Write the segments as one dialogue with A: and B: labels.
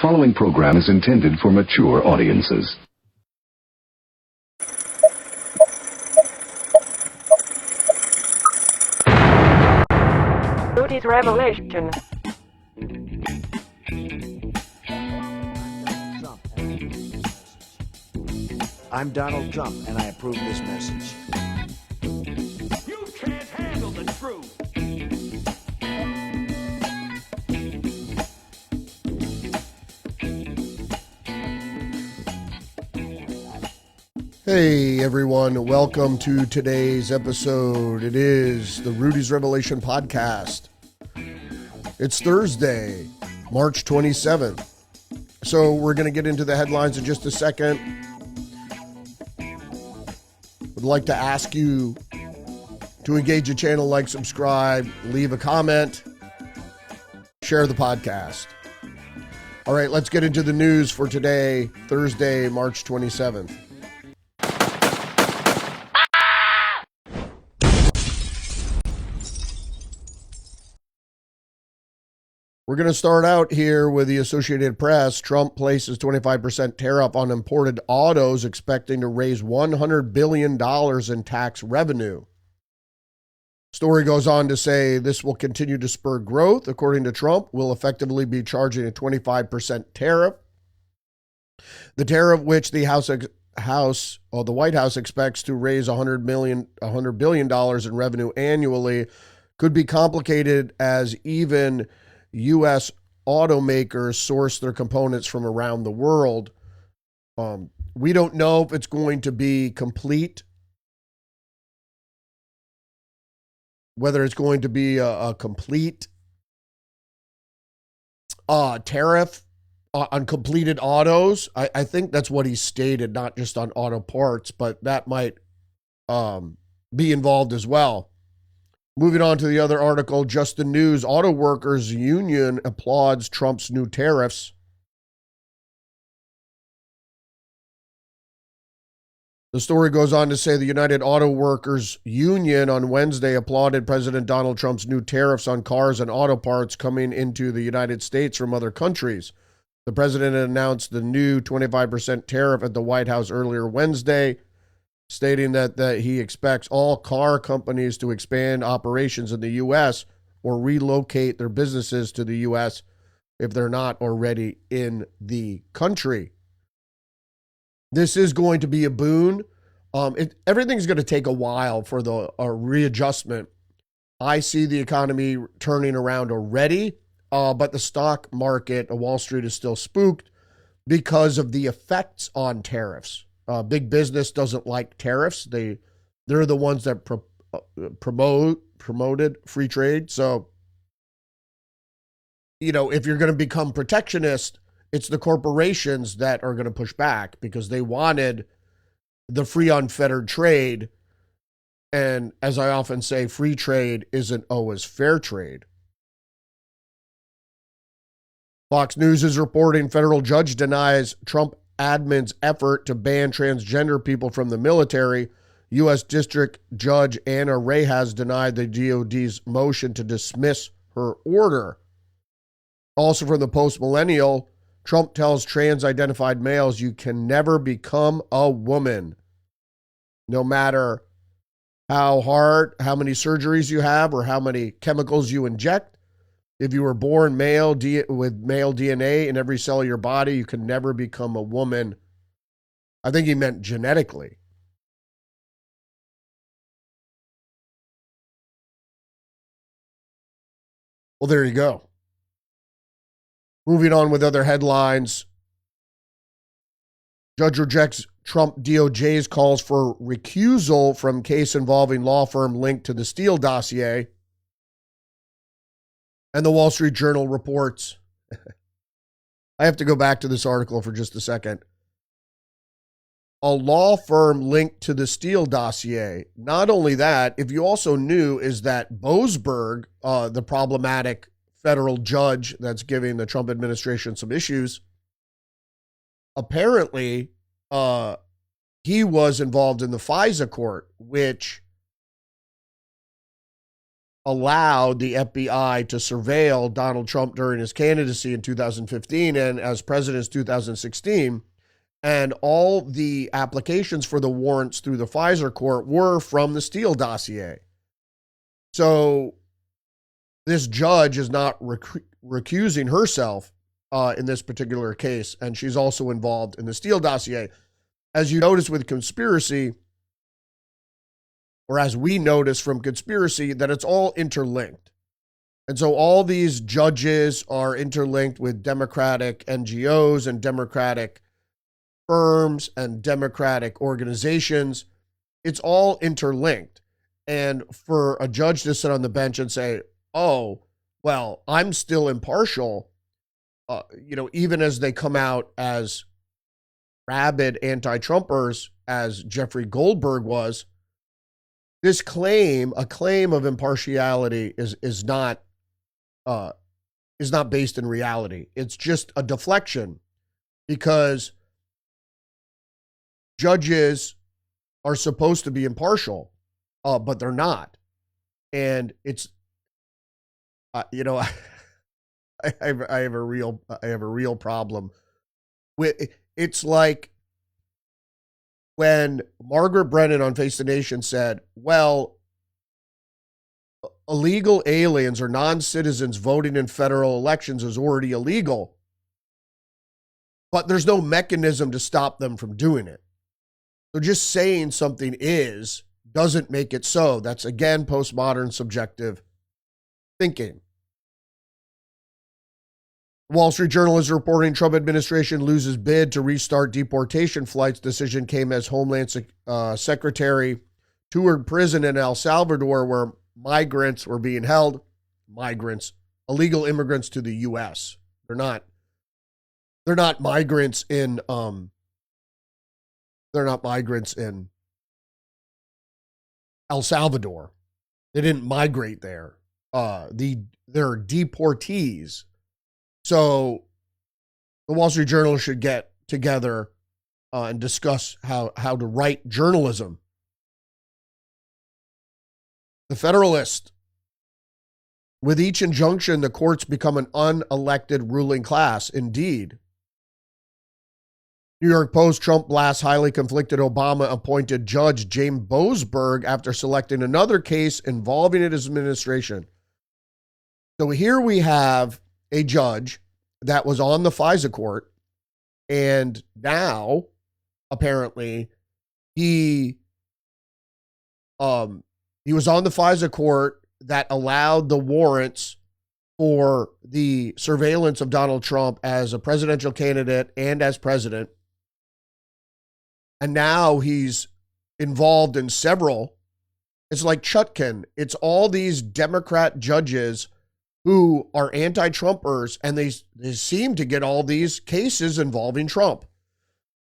A: following program is intended for mature audiences.
B: Rudy's Revelation.
C: I'm Donald Trump, and I approve this message.
D: You can't handle the truth.
E: Hey everyone, welcome to today's episode. It is the Rudy's Revelation podcast. It's Thursday, March 27th. So we're going to get into the headlines in just a second. Would like to ask you to engage the channel, like, subscribe, leave a comment, share the podcast. All right, let's get into the news for today, Thursday, March 27th. We're going to start out here with the Associated Press. Trump places 25% tariff on imported autos, expecting to raise $100 billion in tax revenue. Story goes on to say this will continue to spur growth. According to Trump, will effectively be charging a 25% tariff. The tariff, which the White House expects to raise $100 billion in revenue annually, could be complicated as even U.S. automakers source their components from around the world. We don't know if it's going to be complete, whether it's going to be a complete tariff on completed autos. I think that's what he stated, not just on auto parts, but that might be involved as well. Moving on to the other article, just the news. Autoworkers union applauds Trump's new tariffs. The story goes on to say the United Auto Workers Union on Wednesday applauded President Donald Trump's new tariffs on cars and auto parts coming into the United States from other countries. The president announced the new 25% tariff at the White House earlier Wednesday, stating that he expects all car companies to expand operations in the U.S. or relocate their businesses to the U.S. if they're not already in the country. This is going to be a boon. Everything's going to take a while for the readjustment. I see the economy turning around already, but the stock market, Wall Street, is still spooked because of the effects on tariffs. Big business doesn't like tariffs. They're the ones that promoted free trade. So, if you're going to become protectionist, it's the corporations that are going to push back because they wanted the free unfettered trade. And as I often say, free trade isn't always fair trade. Fox News is reporting federal judge denies Trump admin's effort to ban transgender people from the military. U.S. District Judge Anna Ray has denied the DOD's motion to dismiss her order. Also from the Post-Millennial, Trump tells trans-identified males you can never become a woman. No matter how hard, how many surgeries you have, or how many chemicals you inject. If you were born male with male DNA in every cell of your body, you can never become a woman. I think he meant genetically. Well, there you go. Moving on with other headlines. Judge rejects Trump DOJ's calls for recusal from case involving law firm linked to the Steele dossier. And the Wall Street Journal reports, I have to go back to this article for just a second. A law firm linked to the Steele dossier. Not only that, if you also knew, is that Boasberg, the problematic federal judge that's giving the Trump administration some issues, apparently he was involved in the FISA court, which allowed the FBI to surveil Donald Trump during his candidacy in 2015 and as president in 2016. And all the applications for the warrants through the Pfizer court were from the Steele dossier. So this judge is not recusing herself in this particular case, and she's also involved in the Steele dossier. As you notice with conspiracy, or as we notice from conspiracy, that it's all interlinked. And so all these judges are interlinked with Democratic NGOs and Democratic firms and Democratic organizations. It's all interlinked. And for a judge to sit on the bench and say, oh, well, I'm still impartial, even as they come out as rabid anti-Trumpers, as Jeffrey Goldberg was, this claim, a claim of impartiality is not based in reality. It's just a deflection, because judges are supposed to be impartial, but they're not. And it's, I have a real problem with. It's like when Margaret Brennan on Face the Nation said, well, illegal aliens or non-citizens voting in federal elections is already illegal, but there's no mechanism to stop them from doing it. So just saying something doesn't make it so. That's, again, postmodern subjective thinking. Wall Street Journal is reporting Trump administration loses bid to restart deportation flights. Decision came as Homeland Secretary toured prison in El Salvador where migrants were being held. Migrants, illegal immigrants to the U.S. They're not migrants in El Salvador. They didn't migrate there. They're deportees. So the Wall Street Journal should get together and discuss how to write journalism. The Federalist. With each injunction, the courts become an unelected ruling class. Indeed. New York Post, Trump blasts highly conflicted Obama-appointed judge James Boasberg after selecting another case involving his administration. So here we have a judge that was on the FISA court, and now apparently he was on the FISA court that allowed the warrants for the surveillance of Donald Trump as a presidential candidate and as president. And now he's involved in several. It's like Chutkin. It's all these Democrat judges who are anti-Trumpers, and they seem to get all these cases involving Trump.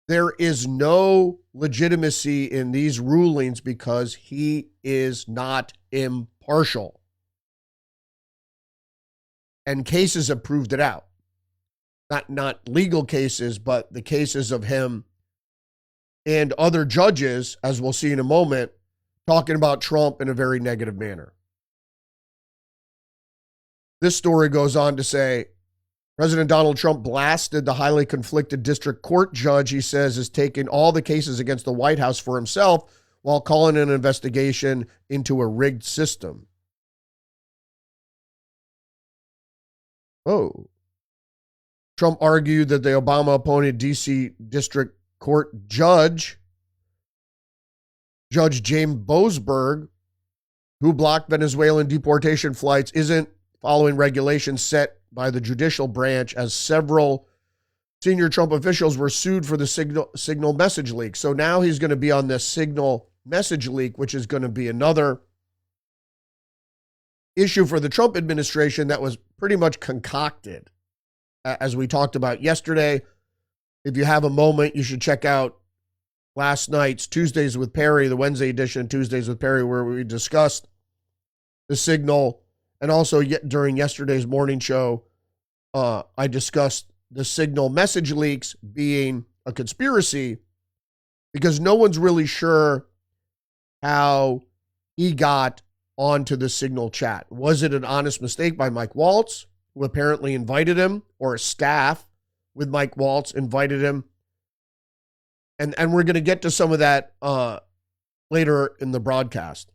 E: There is no legitimacy in these rulings because he is not impartial. And cases have proved it out. Not legal cases, but the cases of him and other judges, as we'll see in a moment, talking about Trump in a very negative manner. This story goes on to say, President Donald Trump blasted the highly conflicted district court judge he says is taking all the cases against the White House for himself while calling an investigation into a rigged system. Oh. Trump argued that the Obama-appointed D.C. District Court Judge James Boasberg, who blocked Venezuelan deportation flights, isn't following regulations set by the judicial branch, as several senior Trump officials were sued for the signal message leak. So now he's going to be on this signal message leak, which is going to be another issue for the Trump administration that was pretty much concocted. As we talked about yesterday, if you have a moment, you should check out last night's Tuesdays with Perry, the Wednesday edition, Tuesdays with Perry, where we discussed the signal. And also during yesterday's morning show, I discussed the signal message leaks being a conspiracy because no one's really sure how he got onto the Signal chat. Was it an honest mistake by Mike Waltz, who apparently invited him, or a staff with Mike Waltz invited him? And we're going to get to some of that later in the broadcast.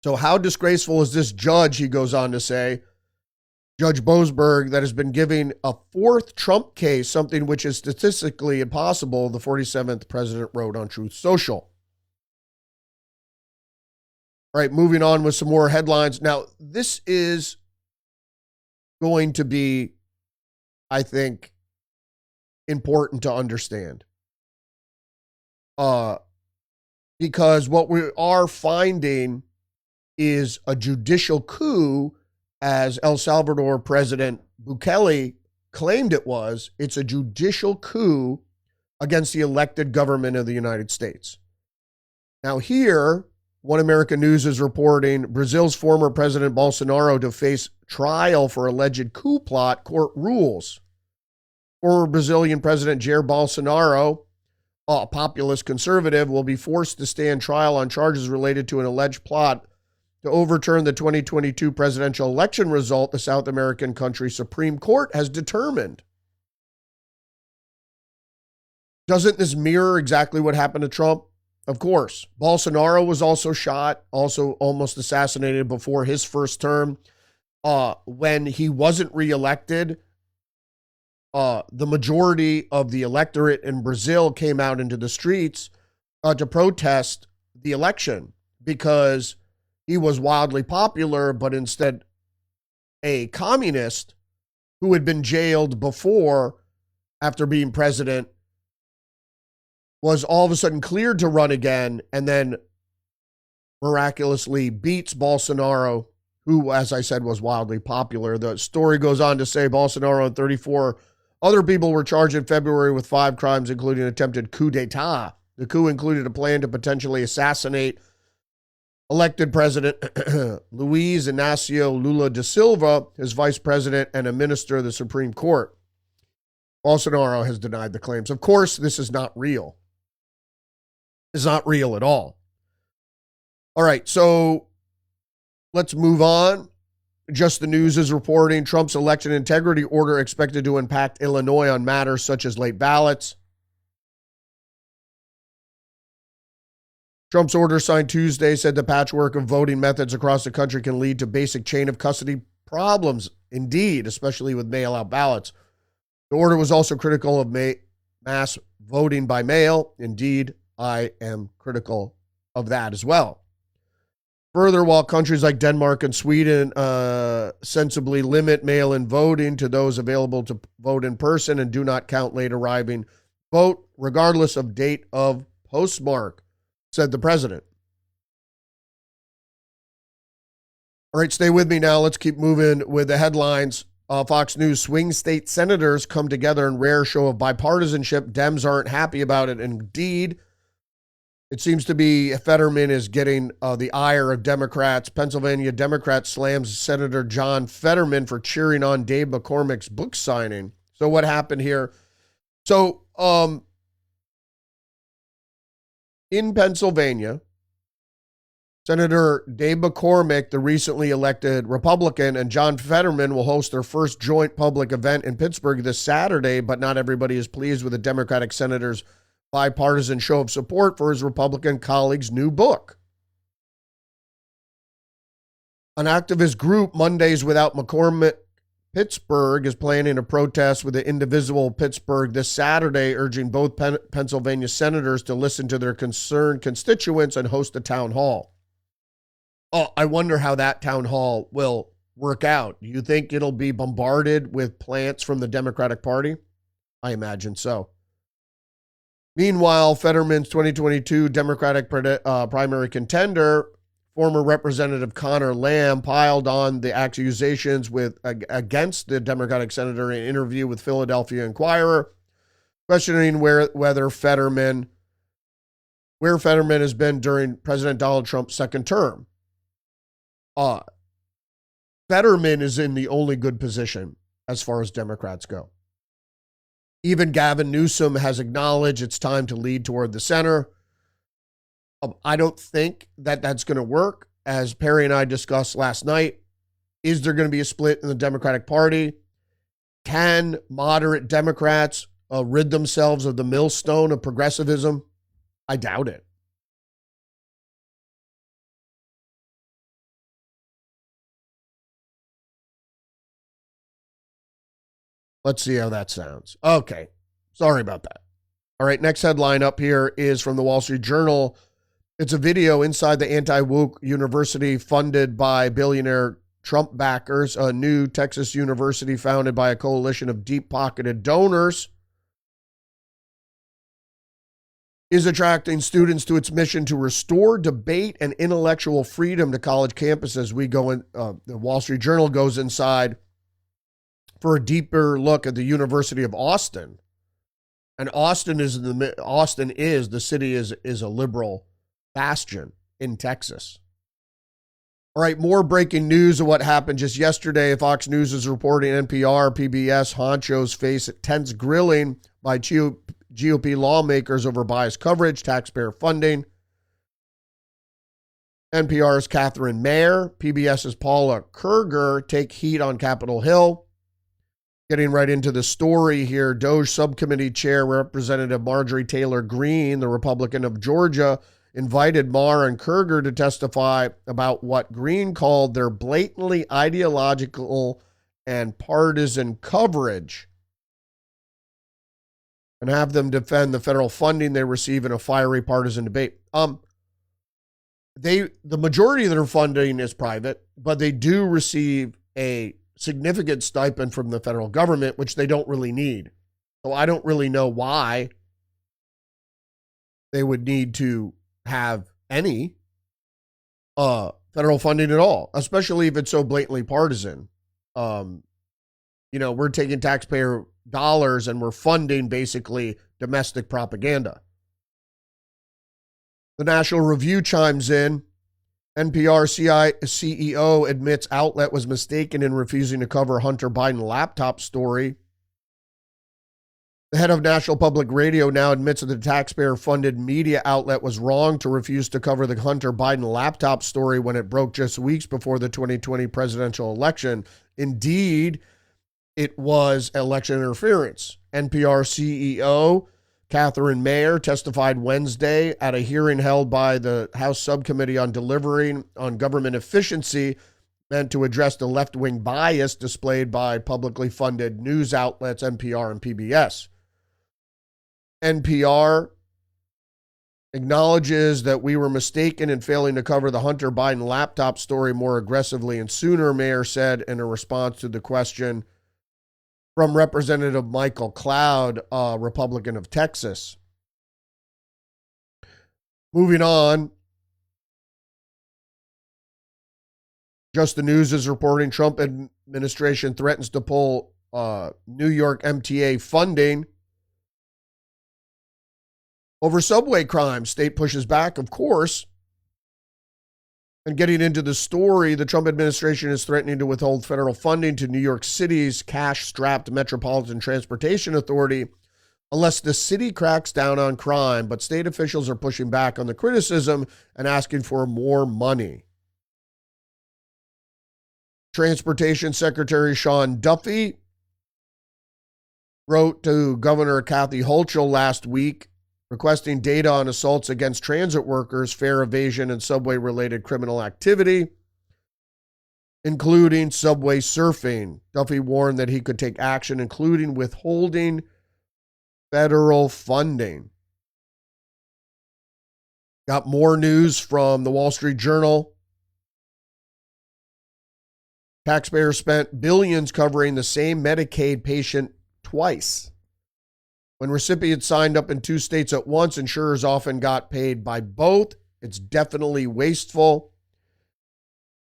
E: So how disgraceful is this judge, he goes on to say, Judge Boasberg, that has been giving a fourth Trump case, something which is statistically impossible, the 47th president wrote on Truth Social. All right, moving on with some more headlines. Now, this is going to be, I think, important to understand. Because what we are finding is a judicial coup, as El Salvador President Bukele claimed it was. It's a judicial coup against the elected government of the United States. Now here, One American News is reporting Brazil's former President Bolsonaro to face trial for alleged coup plot, court rules. Former Brazilian President Jair Bolsonaro, a populist conservative, will be forced to stand trial on charges related to an alleged plot to overturn the 2022 presidential election result, the South American country's Supreme Court has determined. Doesn't this mirror exactly what happened to Trump? Of course. Bolsonaro was also shot, also almost assassinated before his first term. When he wasn't reelected, the majority of the electorate in Brazil came out into the streets to protest the election because he was wildly popular, but instead a communist who had been jailed before after being president was all of a sudden cleared to run again and then miraculously beats Bolsonaro, who, as I said, was wildly popular. The story goes on to say Bolsonaro and 34 other people were charged in February with 5 crimes, including attempted coup d'etat. The coup included a plan to potentially assassinate elected President Luiz Inácio Lula da Silva, his vice president, and a minister of the Supreme Court. Bolsonaro has denied the claims. Of course, this is not real. It's not real at all. All right, so let's move on. Just the News is reporting Trump's election integrity order expected to impact Illinois on matters such as late ballots. Trump's order signed Tuesday said the patchwork of voting methods across the country can lead to basic chain of custody problems, indeed, especially with mail-out ballots. The order was also critical of mass voting by mail. Indeed, I am critical of that as well. Further, while countries like Denmark and Sweden sensibly limit mail-in voting to those available to vote in person and do not count late arriving vote, regardless of date of postmark, said the president. All right, stay with me now. Let's keep moving with the headlines. Fox News, swing state senators come together in rare show of bipartisanship. Dems aren't happy about it. Indeed, it seems to be Fetterman is getting the ire of Democrats. Pennsylvania Democrat slams Senator John Fetterman for cheering on Dave McCormick's book signing. So what happened here? So in Pennsylvania, Senator Dave McCormick, the recently elected Republican, and John Fetterman will host their first joint public event in Pittsburgh this Saturday, but not everybody is pleased with the Democratic senator's bipartisan show of support for his Republican colleague's new book. An activist group, Mondays Without McCormick Pittsburgh, is planning a protest with the Indivisible Pittsburgh this Saturday, urging both Pennsylvania senators to listen to their concerned constituents and host a town hall. Oh, I wonder how that town hall will work out. Do you think it'll be bombarded with plants from the Democratic Party? I imagine so. Meanwhile, Fetterman's 2022 Democratic primary contender, former Representative Connor Lamb, piled on the accusations against the Democratic senator in an interview with Philadelphia Inquirer, questioning where Fetterman has been during President Donald Trump's second term. Fetterman is in the only good position as far as Democrats go. Even Gavin Newsom has acknowledged it's time to lead toward the center. I don't think that that's going to work. As Perry and I discussed last night, is there going to be a split in the Democratic Party? Can moderate Democrats rid themselves of the millstone of progressivism? I doubt it. Let's see how that sounds. Okay. Sorry about that. All right. Next headline up here is from the Wall Street Journal. It's a video inside the anti-woke university funded by billionaire Trump backers, a new Texas university founded by a coalition of deep-pocketed donors, is attracting students to its mission to restore debate and intellectual freedom to college campuses. We go in, the Wall Street Journal goes inside for a deeper look at the University of Austin. And Austin is the city is a liberal bastion in Texas. All right, more breaking news of what happened just yesterday. Fox News is reporting NPR, PBS honchos face tense grilling by GOP lawmakers over biased coverage, taxpayer funding. NPR's Catherine Mayer, PBS's Paula Kerger take heat on Capitol Hill. Getting right into the story here, DOJ Subcommittee Chair Representative Marjorie Taylor Greene, the Republican of Georgia, invited Maher and Kerger to testify about what Greene called their blatantly ideological and partisan coverage, and have them defend the federal funding they receive in a fiery partisan debate. The majority of their funding is private, but they do receive a significant stipend from the federal government, which they don't really need. So I don't really know why they would need to have any federal funding at all, especially if it's so blatantly partisan. We're taking taxpayer dollars and we're funding basically domestic propaganda. The National Review chimes in. NPR CEO admits outlet was mistaken in refusing to cover Hunter Biden laptop story. The head of National Public Radio now admits that the taxpayer-funded media outlet was wrong to refuse to cover the Hunter Biden laptop story when it broke just weeks before the 2020 presidential election. Indeed, it was election interference. NPR CEO Catherine Mayer testified Wednesday at a hearing held by the House Subcommittee on Delivering on Government Efficiency, meant to address the left-wing bias displayed by publicly funded news outlets NPR and PBS. NPR acknowledges that we were mistaken in failing to cover the Hunter Biden laptop story more aggressively and sooner, Mayer said in a response to the question from Representative Michael Cloud, a Republican of Texas. Moving on, Just the News is reporting Trump administration threatens to pull New York MTA funding over subway crimes. State pushes back, of course. And getting into the story, the Trump administration is threatening to withhold federal funding to New York City's cash-strapped Metropolitan Transportation Authority unless the city cracks down on crime. But state officials are pushing back on the criticism and asking for more money. Transportation Secretary Sean Duffy wrote to Governor Kathy Hochul last week requesting data on assaults against transit workers, fare evasion, and subway-related criminal activity, including subway surfing. Duffy warned that he could take action, including withholding federal funding. Got more news from the Wall Street Journal. Taxpayers spent billions covering the same Medicaid patient twice. When recipients signed up in two states at once, insurers often got paid by both. It's definitely wasteful.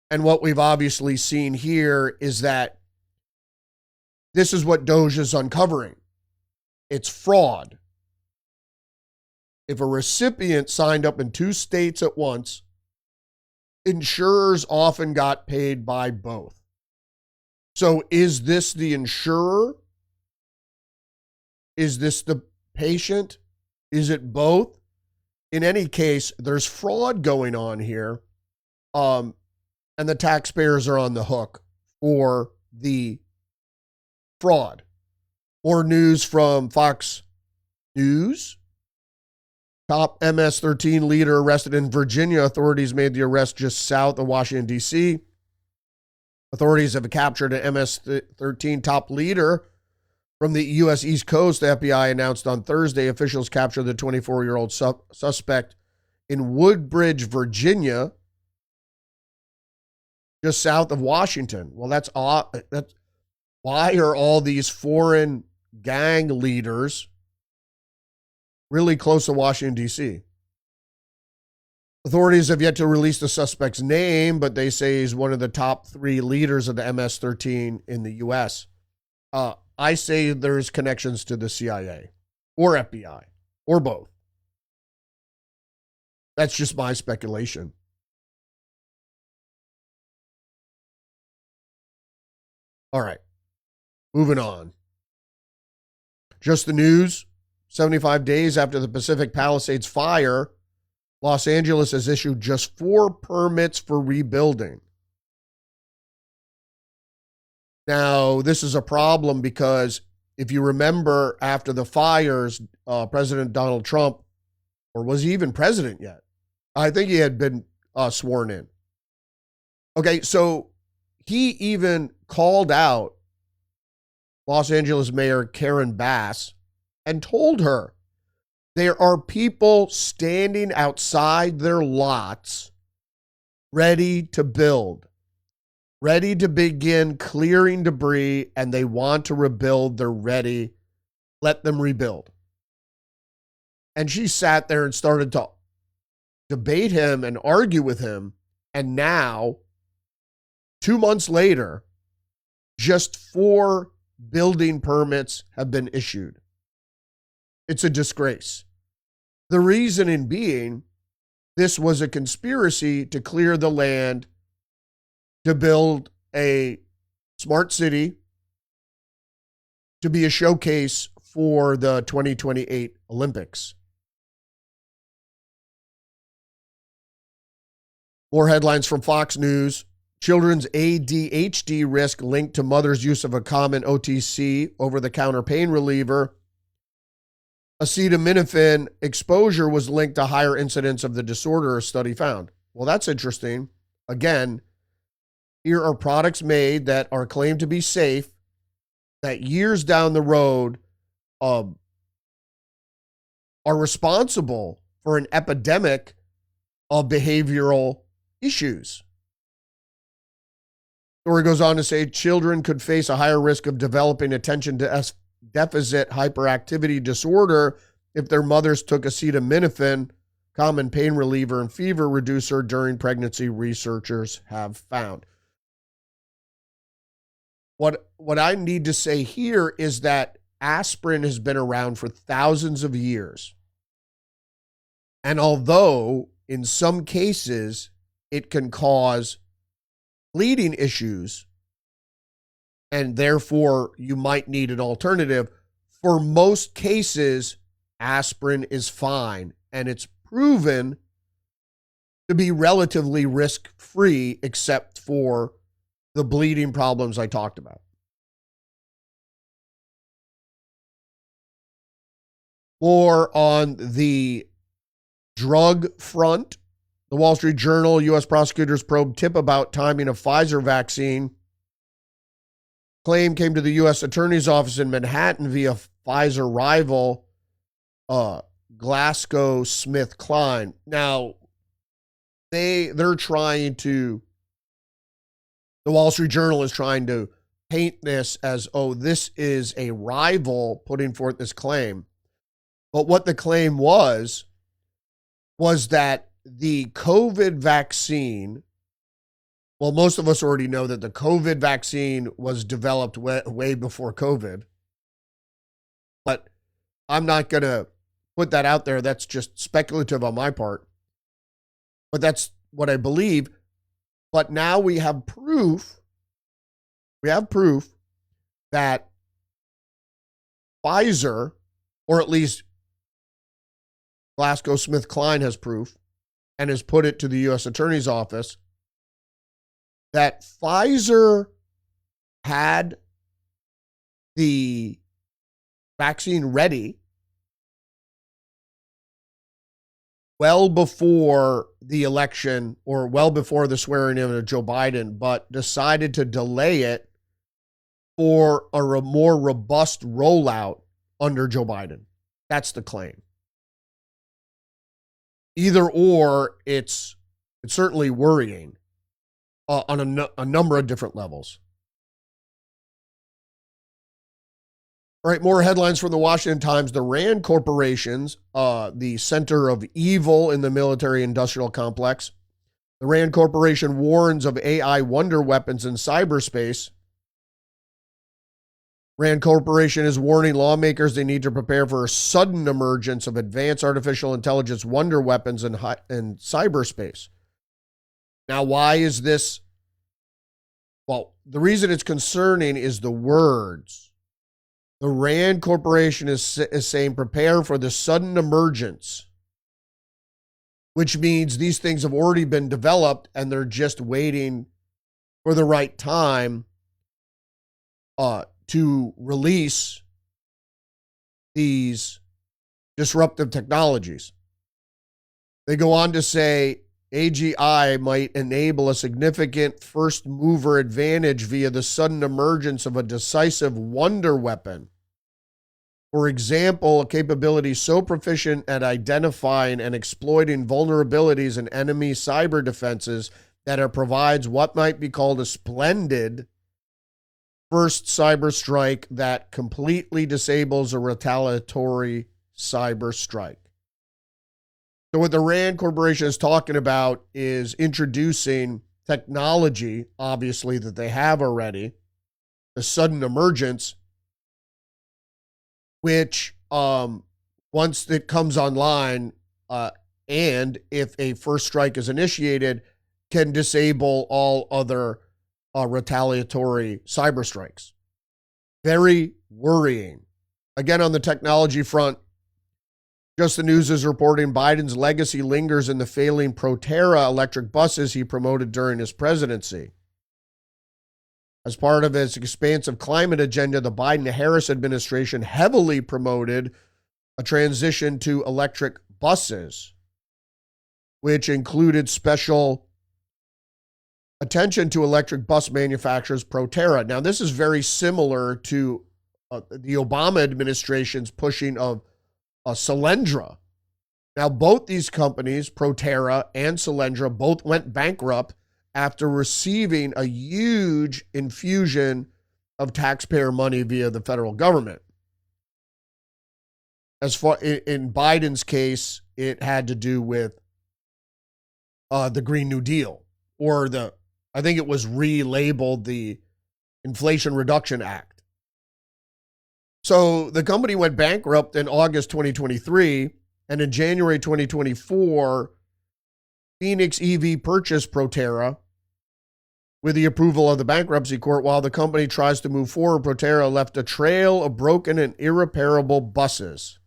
E: And what we've obviously seen here is that this is what DOJ is uncovering. It's fraud. If a recipient signed up in two states at once, insurers often got paid by both. So is this the insurer? Is this the patient? Is it both? in any case, there's fraud going on here, and the taxpayers are on the hook for the fraud. More news from Fox News. Top MS-13 leader arrested in Virginia. Authorities made the arrest just south of Washington, D.C. Authorities have captured an MS-13 top leader from the U.S. East Coast. The FBI announced on Thursday officials captured the 24-year-old suspect in Woodbridge, Virginia, just south of Washington. Well, that's odd. Why are all these foreign gang leaders really close to Washington, D.C.? Authorities have yet to release the suspect's name, but they say he's one of the top 3 leaders of the MS-13 in the U.S. I say there's connections to the CIA or FBI or both. That's just my speculation. All right, moving on. Just the news. 75 days after the Pacific Palisades fire, Los Angeles has issued just 4 permits for rebuilding. Now, this is a problem because if you remember, after the fires, President Donald Trump, or was he even president yet? I think he had been sworn in. Okay, so he even called out Los Angeles Mayor Karen Bass and told her there are people standing outside their lots ready to build, ready to begin clearing debris, and they want to rebuild. They're ready. Let them rebuild. And she sat there and started to debate him and argue with him. And now, 2 months later, just 4 building permits have been issued. It's a disgrace. The reasoning being, this was a conspiracy to clear the land to build a smart city, to be a showcase for the 2028 Olympics. More headlines from Fox News. Children's ADHD risk linked to mother's use of a common OTC, over-the-counter pain reliever. Acetaminophen exposure was linked to higher incidence of the disorder, a study found. Well, that's interesting. Again, here are products made that are claimed to be safe that years down the road are responsible for an epidemic of behavioral issues. Story goes on to say children could face a higher risk of developing attention deficit hyperactivity disorder if their mothers took acetaminophen, common pain reliever and fever reducer during pregnancy, researchers have found. What I need to say here is that aspirin has been around for thousands of years. And although in some cases it can cause bleeding issues, and therefore you might need an alternative, for most cases, aspirin is fine, and it's proven to be relatively risk-free except for the bleeding problems I talked about. More on the drug front. The Wall Street Journal, U.S. prosecutors probe tip about timing of Pfizer vaccine. Claim came to the U.S. Attorney's Office in Manhattan via Pfizer rival GlaxoSmithKline. Now, they're trying to, the Wall Street Journal is trying to paint this as, oh, this is a rival putting forth this claim. But what the claim was that the COVID vaccine, well, most of us already know that the COVID vaccine was developed way before COVID. But I'm not going to put that out there. That's just speculative on my part. But that's what I believe. But now we have proof. We have proof that Pfizer, or at least GlaxoSmithKline has proof and has put it to the U.S. Attorney's Office that Pfizer had the vaccine ready well before the election or well before the swearing in of Joe Biden, but decided to delay it for a more robust rollout under Joe Biden. That's the claim. Either or, it's certainly worrying on a number of different levels. All right, more headlines from the Washington Times. The Rand corporations, the center of evil in the military-industrial complex. The Rand Corporation warns of AI wonder weapons in cyberspace. Rand Corporation is warning lawmakers they need to prepare for a sudden emergence of advanced artificial intelligence wonder weapons in cyberspace. Now, why is this? Well, the reason it's concerning is the words. The Rand Corporation is saying prepare for the sudden emergence, which means these things have already been developed and they're just waiting for the right time to release these disruptive technologies. They go on to say AGI might enable a significant first mover advantage via the sudden emergence of a decisive wonder weapon. For example, a capability so proficient at identifying and exploiting vulnerabilities in enemy cyber defenses that it provides what might be called a splendid first cyber strike that completely disables a retaliatory cyber strike. So what the Rand Corporation is talking about is introducing technology, obviously, that they have already, the sudden emergence, which once it comes online and if a first strike is initiated, can disable all other retaliatory cyber strikes. Very worrying. Again, on the technology front, Just the News is reporting Biden's legacy lingers in the failing Proterra electric buses he promoted during his presidency. As part of its expansive climate agenda, the Biden-Harris administration heavily promoted a transition to electric buses, which included special attention to electric bus manufacturers Proterra. Now, this is very similar to the Obama administration's pushing of Solyndra. Now, both these companies, Proterra and Solyndra, both went bankrupt after receiving a huge infusion of taxpayer money via the federal government. As far in Biden's case, it had to do with the Green New Deal, or I think it was relabeled the Inflation Reduction Act. So the company went bankrupt in August 2023, and in January 2024, Phoenix EV purchased Proterra with the approval of the bankruptcy court. While the company tries to move forward, Proterra left a trail of broken and irreparable buses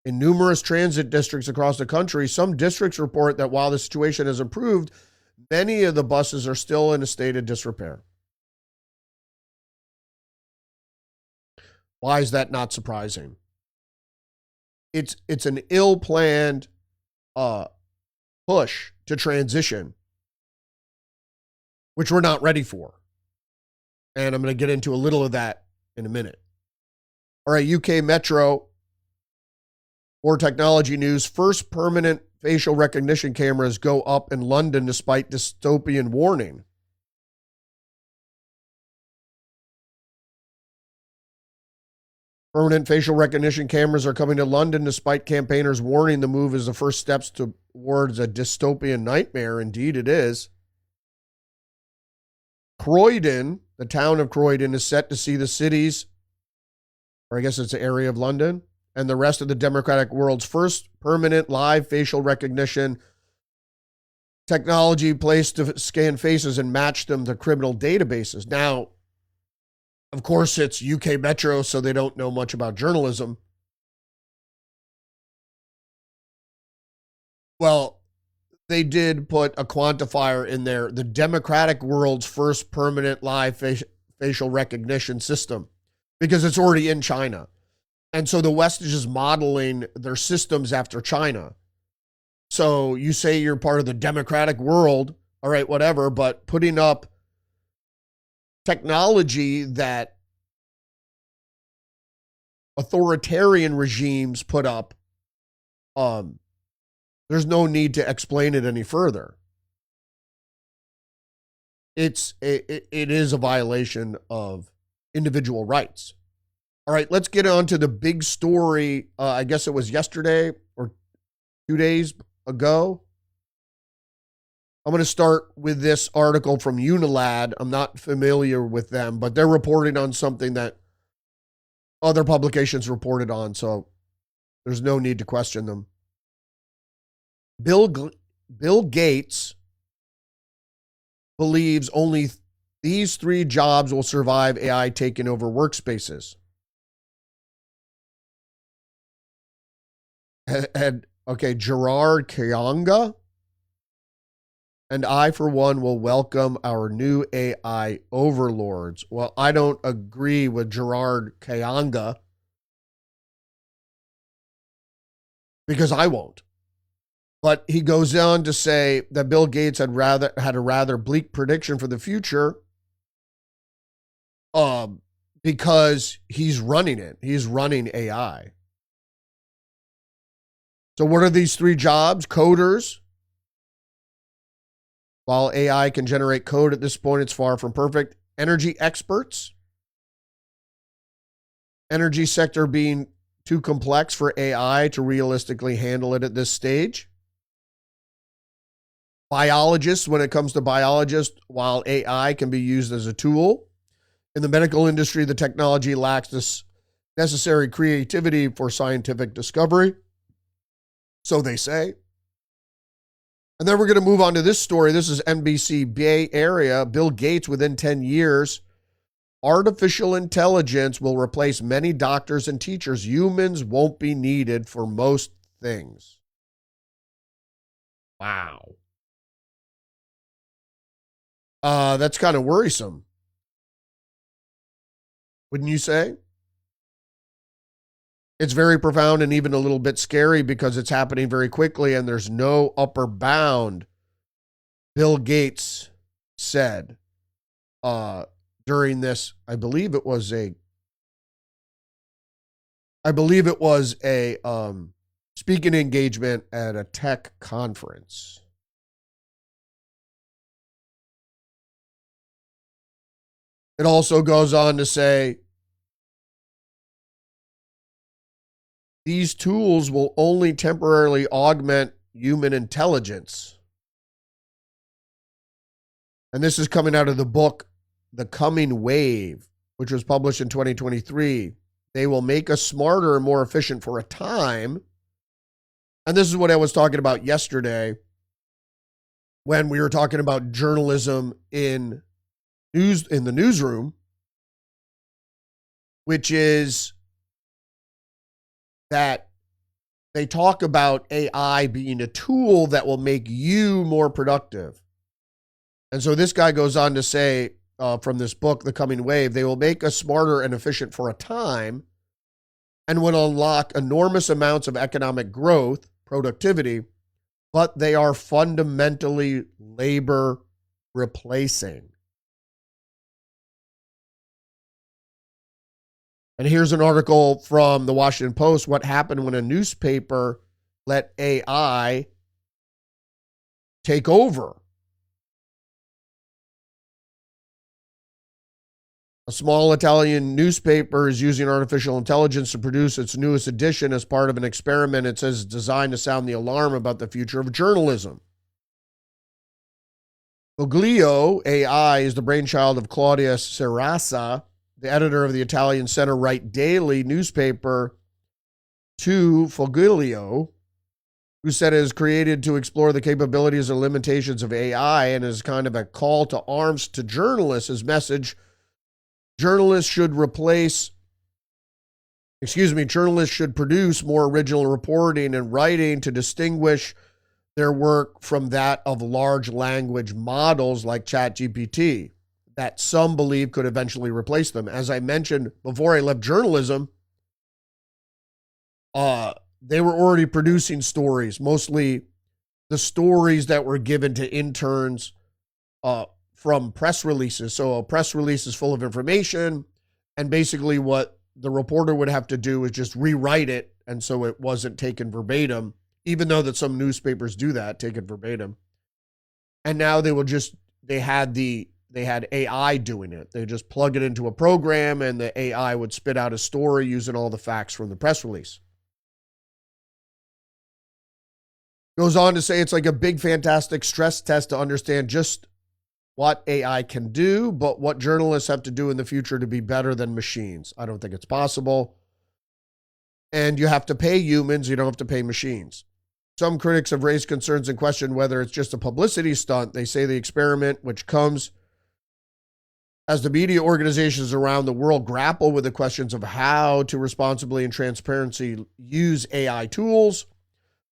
E: in numerous transit districts across the country. Some districts report that while the situation has improved, many of the buses are still in a state of disrepair. Why is that not surprising? It's an ill-planned push to transition, which we're not ready for. And I'm going to get into a little of that in a minute. All right, UK Metro, more technology news. First permanent facial recognition cameras go up in London despite dystopian warning. Permanent facial recognition cameras are coming to London despite campaigners warning the move is the first steps towards a dystopian nightmare. Indeed, it is. Croydon, the town of Croydon, is set to see the city's, or I guess it's an area of London, and the rest of the democratic world's first permanent live facial recognition technology placed to scan faces and match them to criminal databases. Now, of course, it's UK Metro, so they don't know much about journalism. Well, they did put a quantifier in there, the democratic world's first permanent live facial recognition system, because it's already in China. And so the West is just modeling their systems after China. So you say you're part of the democratic world, all right, whatever, but putting up technology that authoritarian regimes put up, there's no need to explain it any further. It is a violation of individual rights. All right, let's get on to the big story. I guess it was yesterday or 2 days ago. I'm going to start with this article from Unilad. I'm not familiar with them, but they're reporting on something that other publications reported on, so there's no need to question them. Bill Gates believes only these 3 jobs will survive AI taking over workspaces. And okay, Gerard Kayanga, and I, for one, will welcome our new AI overlords. Well, I don't agree with Gerard Kayanga because I won't. But he goes on to say that Bill Gates had a rather bleak prediction for the future because he's running it. He's running AI. So what are these 3 jobs? Coders. While AI can generate code at this point, it's far from perfect. Energy experts. Energy sector being too complex for AI to realistically handle it at this stage. Biologists, when it comes to biologists, while AI can be used as a tool. In the medical industry, the technology lacks this necessary creativity for scientific discovery. So they say. And then we're going to move on to this story. This is NBC Bay Area. Bill Gates, within 10 years, artificial intelligence will replace many doctors and teachers. Humans won't be needed for most things. Wow. That's kind of worrisome. Wouldn't you say? It's very profound and even a little bit scary because it's happening very quickly and there's no upper bound, Bill Gates said during this, I believe it was a speaking engagement at a tech conference. It also goes on to say, these tools will only temporarily augment human intelligence. And this is coming out of the book, The Coming Wave, which was published in 2023. They will make us smarter and more efficient for a time. And this is what I was talking about yesterday when we were talking about journalism in the newsroom, which is that they talk about AI being a tool that will make you more productive. And so this guy goes on to say from this book, The Coming Wave, they will make us smarter and efficient for a time and will unlock enormous amounts of economic growth, productivity, but they are fundamentally labor replacing. And here's an article from the Washington Post. What happened when a newspaper let AI take over? A small Italian newspaper is using artificial intelligence to produce its newest edition as part of an experiment. It says designed to sound the alarm about the future of journalism. Foglio AI is the brainchild of Claudia Serrasa, the editor of the Italian center-right daily newspaper To Foglio, who said it is created to explore the capabilities and limitations of AI and is kind of a call to arms to journalists. His message, journalists should produce more original reporting and writing to distinguish their work from that of large language models like ChatGPT that some believe could eventually replace them. As I mentioned before I left journalism, they were already producing stories, mostly the stories that were given to interns from press releases. So a press release is full of information, and basically what the reporter would have to do is just rewrite it, and so it wasn't taken verbatim, even though that some newspapers do that, take it verbatim. And now they had AI doing it. They just plug it into a program, and the AI would spit out a story using all the facts from the press release. Goes on to say it's like a big, fantastic stress test to understand just what AI can do, but what journalists have to do in the future to be better than machines. I don't think it's possible. And you have to pay humans, you don't have to pay machines. Some critics have raised concerns and questioned whether it's just a publicity stunt. They say the experiment, which comes as the media organizations around the world grapple with the questions of how to responsibly and transparently use AI tools,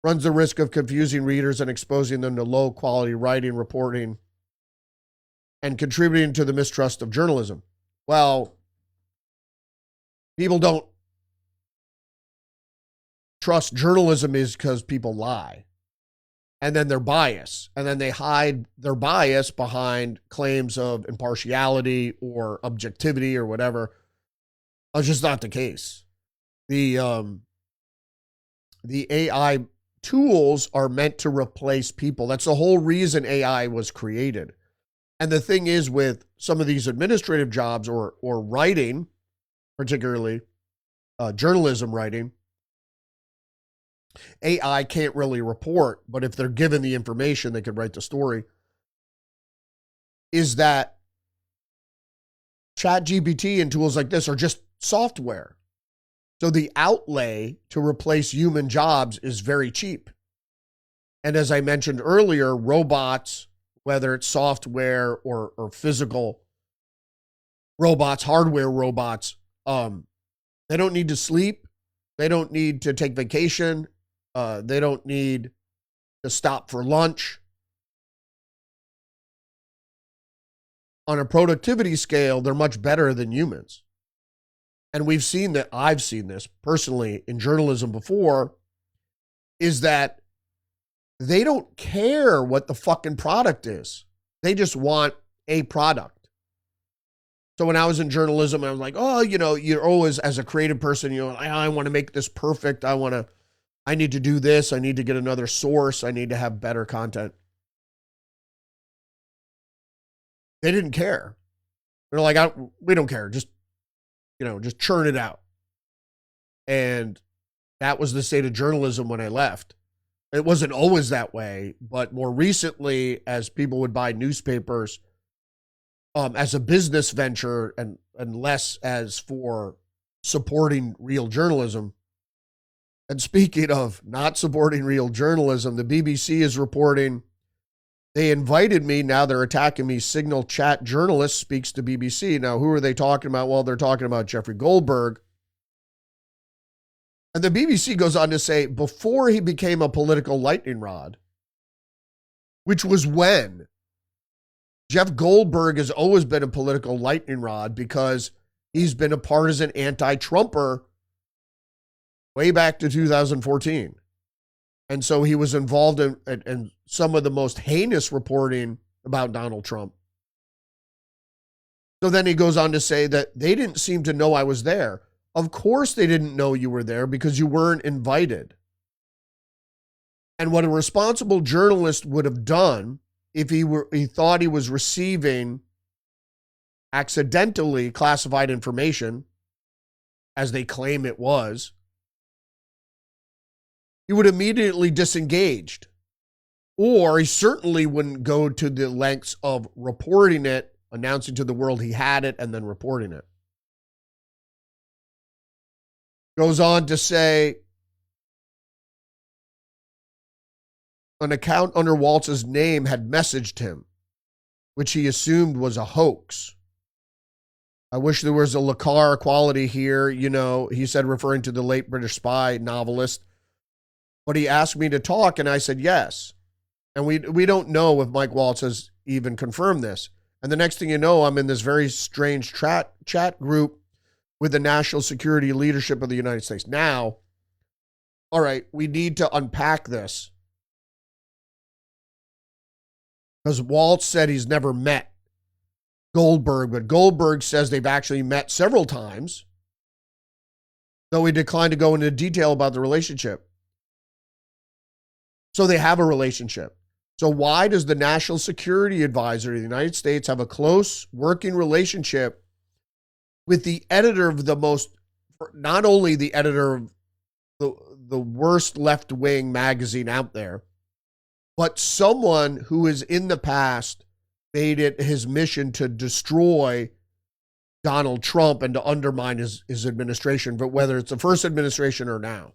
E: runs the risk of confusing readers and exposing them to low-quality writing, reporting, and contributing to the mistrust of journalism. Well, people don't trust journalism is because people lie. And then they're biased. And then they hide their bias behind claims of impartiality or objectivity or whatever. That's just not the case. The AI tools are meant to replace people. That's the whole reason AI was created. And the thing is, with some of these administrative jobs or writing, particularly journalism writing, AI can't really report, but if they're given the information, they could write the story. Is that ChatGPT and tools like this are just software. So the outlay to replace human jobs is very cheap. And as I mentioned earlier, robots, whether it's software or physical robots, hardware robots, they don't need to sleep. They don't need to take vacation. They don't need to stop for lunch. On a productivity scale, they're much better than humans. And we've seen that, I've seen this personally in journalism before, is that they don't care what the fucking product is. They just want a product. So when I was in journalism, I was like, oh, you're always, as a creative person, I want to make this perfect. I need to do this. I need to get another source. I need to have better content. They didn't care. They're like, we don't care. Just churn it out. And that was the state of journalism when I left. It wasn't always that way, but more recently, as people would buy newspapers as a business venture and less as for supporting real journalism. And speaking of not supporting real journalism, the BBC is reporting they invited me. Now they're attacking me. Signal Chat journalist speaks to BBC. Now, who are they talking about? Well, they're talking about Jeffrey Goldberg. And the BBC goes on to say, before he became a political lightning rod, which was when Jeff Goldberg has always been a political lightning rod because he's been a partisan anti-Trumper way back to 2014. And so he was involved in some of the most heinous reporting about Donald Trump. So then he goes on to say that they didn't seem to know I was there. Of course they didn't know you were there because you weren't invited. And what a responsible journalist would have done if he thought he was receiving accidentally classified information, as they claim it was, he would immediately disengaged. Or he certainly wouldn't go to the lengths of reporting it, announcing to the world he had it, and then reporting it. Goes on to say, an account under Waltz's name had messaged him, which he assumed was a hoax. I wish there was a Le Carre quality here, he said, referring to the late British spy novelist. But he asked me to talk, and I said yes. And we don't know if Mike Waltz has even confirmed this. And the next thing you know, I'm in this very strange chat group with the national security leadership of the United States. Now, all right, we need to unpack this. Because Waltz said he's never met Goldberg, but Goldberg says they've actually met several times, though he declined to go into detail about the relationship. So they have a relationship. So why does the National Security Advisor of the United States have a close working relationship with the editor of the most, not only the editor of the worst left-wing magazine out there, but someone who has in the past made it his mission to destroy Donald Trump and to undermine his administration, but whether it's the first administration or now.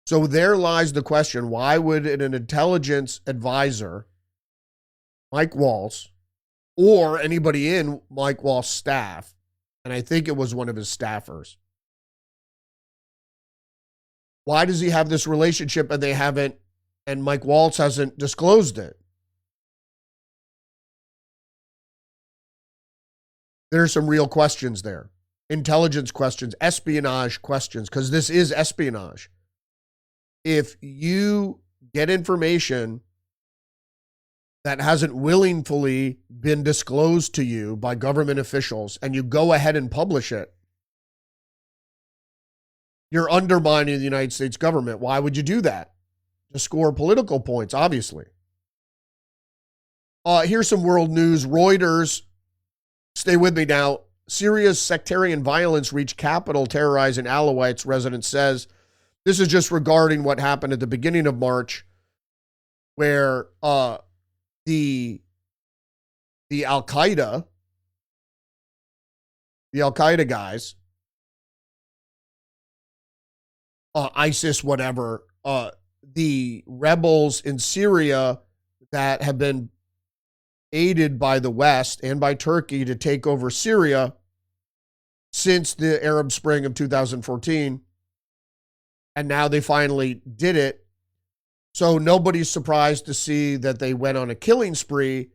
E: So there lies the question, why would an intelligence advisor, Mike Waltz, or anybody in Mike Waltz's staff, and I think it was one of his staffers, why does he have this relationship and they haven't, and Mike Waltz hasn't disclosed it? There's some real questions there. Intelligence questions, espionage questions, because this is espionage. If you get information that hasn't willingly been disclosed to you by government officials and you go ahead and publish it, you're undermining the United States government. Why would you do that? To score political points, obviously. Here's some world news. Reuters, stay with me now. Syria's sectarian violence reached capital terrorizing Alawites, resident says. This is just regarding what happened at the beginning of March, where the Al-Qaeda guys, ISIS, whatever, the rebels in Syria that have been aided by the West and by Turkey to take over Syria since the Arab Spring of 2014. And now they finally did it. So nobody's surprised to see that they went on a killing spree,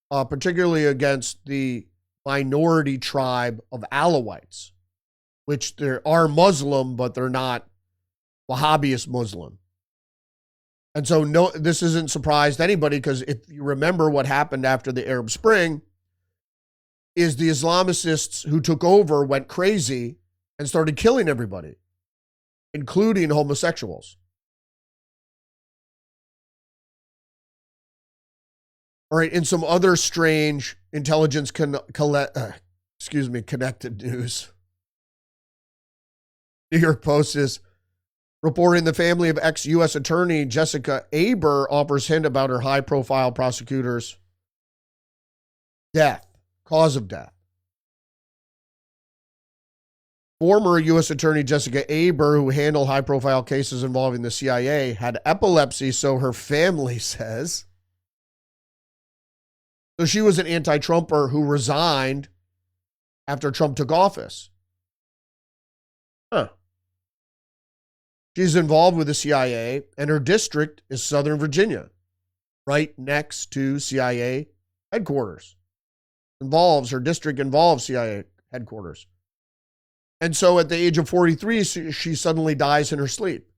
E: particularly against the minority tribe of Alawites, which they are Muslim, but they're not Wahhabist Muslim. And so no, this isn't surprised to anybody, because if you remember what happened after the Arab Spring, is the Islamicists who took over went crazy and started killing everybody, including homosexuals. All right, in some other strange intelligence connected news, New York Post is reporting the family of ex-U.S. Attorney Jessica Aber offers hint about her high-profile prosecutor's death, cause of death. Former U.S. Attorney Jessica Aber, who handled high-profile cases involving the CIA, had epilepsy, so her family says. So she was an anti-Trumper who resigned after Trump took office. Huh. She's involved with the CIA, and her district is Southern Virginia, right next to CIA headquarters. Her district involves CIA headquarters. And so at the age of 43, she suddenly dies in her sleep.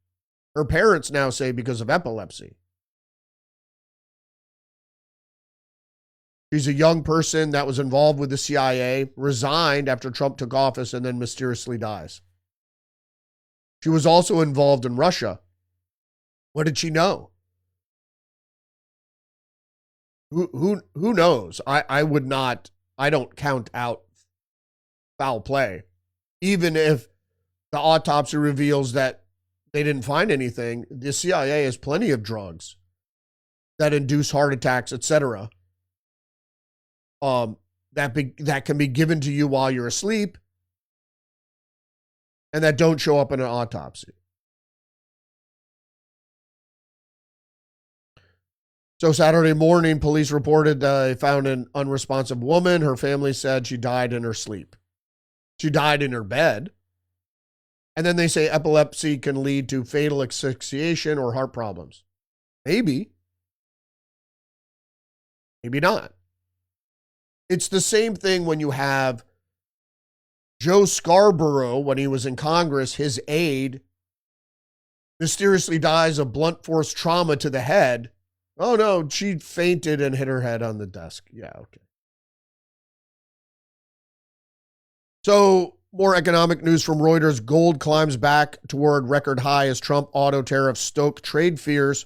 E: Her parents now say because of epilepsy. She's a young person that was involved with the CIA, resigned after Trump took office, and then mysteriously dies. She was also involved in Russia. What did she know? Who knows? I don't count out foul play. Even if the autopsy reveals that they didn't find anything, the CIA has plenty of drugs that induce heart attacks, etc. That can be given to you while you're asleep, and that don't show up in an autopsy. So Saturday morning, police reported they found an unresponsive woman. Her family said she died in her sleep. She died in her bed. And then they say epilepsy can lead to fatal asphyxiation or heart problems. Maybe. Maybe not. It's the same thing when you have Joe Scarborough, when he was in Congress, his aide mysteriously dies of blunt force trauma to the head. Oh no, she fainted and hit her head on the desk. Yeah, okay. So, more economic news from Reuters. Gold climbs back toward record high as Trump auto tariffs stoke trade fears.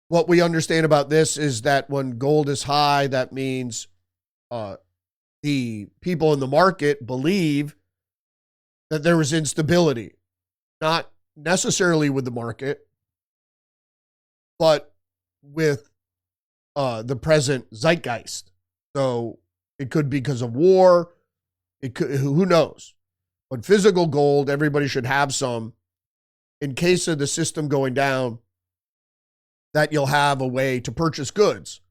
E: What we understand about this is that when gold is high, that means the people in the market believe that there is instability, not necessarily with the market, but with the present zeitgeist. So it could be because of war. It could, who knows? But physical gold, everybody should have some in case of the system going down, that you'll have a way to purchase goods.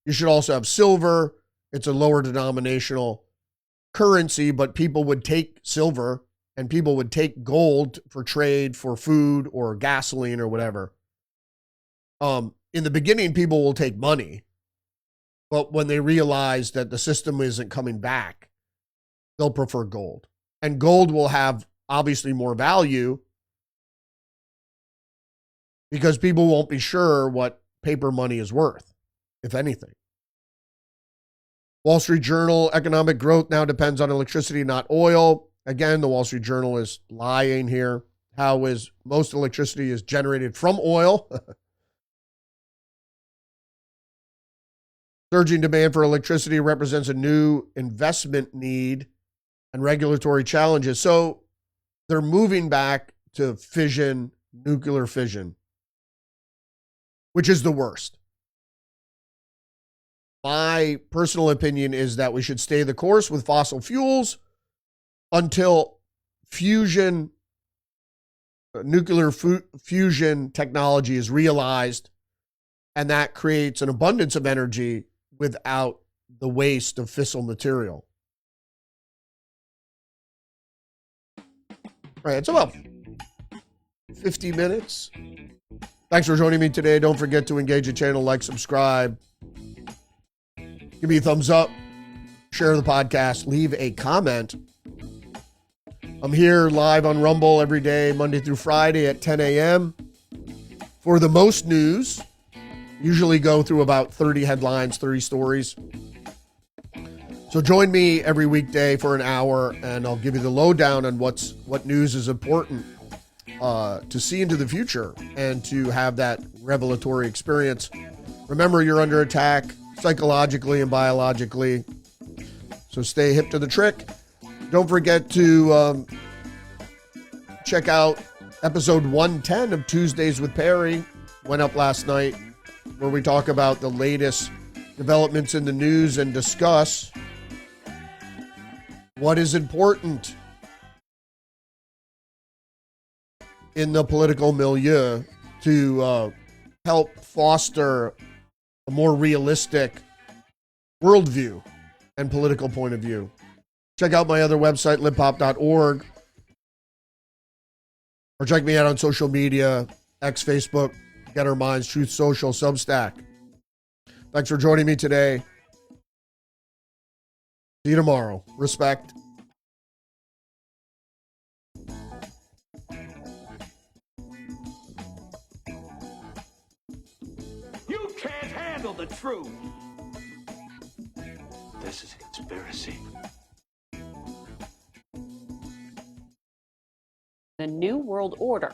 E: You should also have silver. It's a lower denominational currency, but people would take silver and people would take gold for trade, for food or gasoline or whatever. In the beginning, people will take money, but when they realize that the system isn't coming back, they'll prefer gold. And gold will have obviously more value because people won't be sure what paper money is worth, if anything. Wall Street Journal, economic growth now depends on electricity, not oil. Again, the Wall Street Journal is lying here. How is most electricity is generated from oil? Surging demand for electricity represents a new investment need and regulatory challenges. So they're moving back to fission, nuclear fission, which is the worst. My personal opinion is that we should stay the course with fossil fuels until fusion, nuclear fusion technology is realized, and that creates an abundance of energy without the waste of fissile material. All right, it's about 50 minutes. Thanks for joining me today. Don't forget to engage the channel, like, subscribe. Give me a thumbs up, share the podcast, leave a comment. I'm here live on Rumble every day, Monday through Friday at 10 a.m. for the most news. Usually go through about 30 headlines, 30 stories. So join me every weekday for an hour, and I'll give you the lowdown on what news is important to see into the future and to have that revelatory experience. Remember, you're under attack psychologically and biologically, so stay hip to the trick. Don't forget to check out episode 110 of Tuesdays with Perry. Went up last night, where we talk about the latest developments in the news and discuss what is important in the political milieu to help foster a more realistic worldview and political point of view. Check out my other website, liphop.org, or check me out on social media, X, Facebook, Get Our Minds, Truth Social, Substack. Thanks for joining me today. See you tomorrow. Respect.
D: You can't handle the truth.
B: This is a conspiracy.
F: The New World Order.